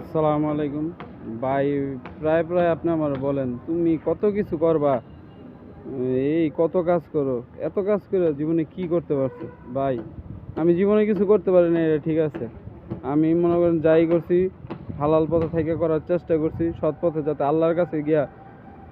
আসসালামু আলাইকুম ভাই। প্রায় প্রায় আপনি আমার বলেন তুমি কত কিছু করবা, এই কত কাজ করো, এত কাজ করে জীবনে কি করতে পারছো ভাই? আমি জীবনে কিছু করতে পারি না, এটা ঠিক আছে। আমি মনে করেন যাই করছি হালাল পথে থেকে করার চেষ্টা করছি, সৎ পথে, যাতে আল্লাহর কাছে গিয়া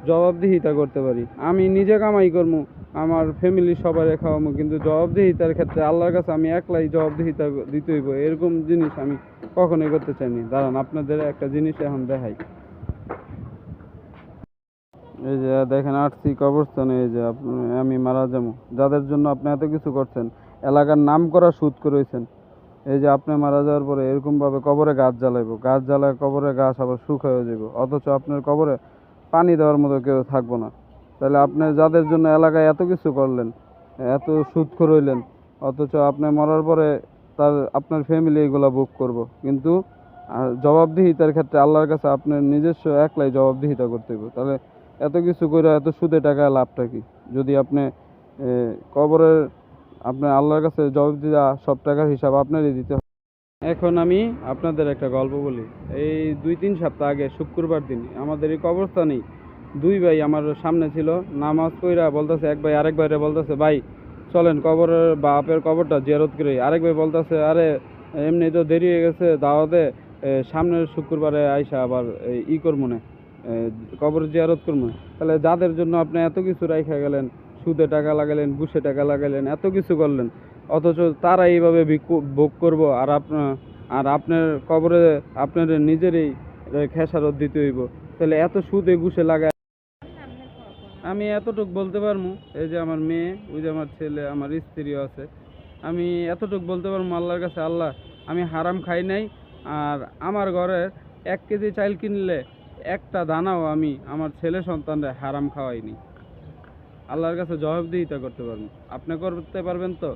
জবাবদিহিতা করতে পারি। আমি নিজে কামাই করবো, আমার ফ্যামিলি সবাই খাওয়াবো, কিন্তু জবাবদিহিতার ক্ষেত্রে আল্লাহর কাছে আমি একলাই জবাবদিহিতা দিতে হইব, এরকম জিনিস আমি কখনোই করতে চাইনি। দাঁড়ান, আপনাদের একটা জিনিস এখন দেখাই। এই যে দেখেন, আসছি কবরস্থানে, এই যে আমি মারা যাবো, যাদের জন্য আপনি এত কিছু করছেন, এলাকার নাম করা সুদ করেছেন। এই যে আপনি মারা যাওয়ার পরে এরকম ভাবে কবরে গাছ জ্বালাইবো, গাছ জ্বালায় কবরে গাছ আবার শুকিয়ে যাবো, অথচ আপনার কবরে পানি দেওয়ার মতো কেউ থাকবো না। তাহলে আপনি যাদের জন্য এলাকায় এত কিছু করলেন, এত সুদখোর হইলেন, অথচ আপনি মরার পরে আপনার ফ্যামিলি এগুলা ভোগ করব। কিন্তু জবাবদিহিতার ক্ষেত্রে আল্লাহর কাছে আপনার নিজস্ব একলাই জবাবদিহিতা করতে হবে। তাহলে এত কিছু করে এত সুদে টাকা লাভটা কি? যদি আপনি কবরের আপনার আল্লাহর কাছে জবাব দিয়া সব টাকার হিসাব আপনারই দিতে হবে। এখন আমি আপনাদের একটা গল্প বলি। এই 2-3 সপ্তাহ আগে শুক্রবার দিন আমাদের এই কবরস্থানেই দুই ভাই আমার সামনে ছিল, নামাজ পইরা বলতেছে, এক ভাই আরেক ভাইরে বলতেছে, ভাই চলেন কবরের বাপের কবরটা জিয়ারত করে। আরেক ভাই বলতেছে, আরে এমনি তো দেরি হয়ে গেছে দাওয়াতে, সামনের শুক্রবারে আইসা আবার ই করবো না, কবর জিয়ারত করবো না। তাহলে যাদের জন্য আপনি এত কিছু রাইখা গেলেন, সুদে টাকা লাগালেন, ঘুষে টাকা লাগালেন, এত কিছু করলেন, অথচ তারা এইভাবে ভোগ করবো, আর আপনার কবরে আপনার নিজেরই খেসারত দিতে হইব। তাহলে এত সুদে ঘুষে লাগায় আমি এতটুক বলতে পারবো, এই যে আমার মেয়ে, ওই যে আমার ছেলে, আমার স্ত্রীও আছে, আমি এতটুক বলতে পারবো আল্লাহর কাছে, আল্লাহ আমি হারাম খাই নাই, আর আমার ঘরে 1 কেজি চাল কিনলে একটা দানাও আমি আমার ছেলে সন্তানরা হারাম খাওয়াইনি। আল্লাহর কাছে জবাবদিহিতা করতে পারবো। আপনি করতে পারবেন তো?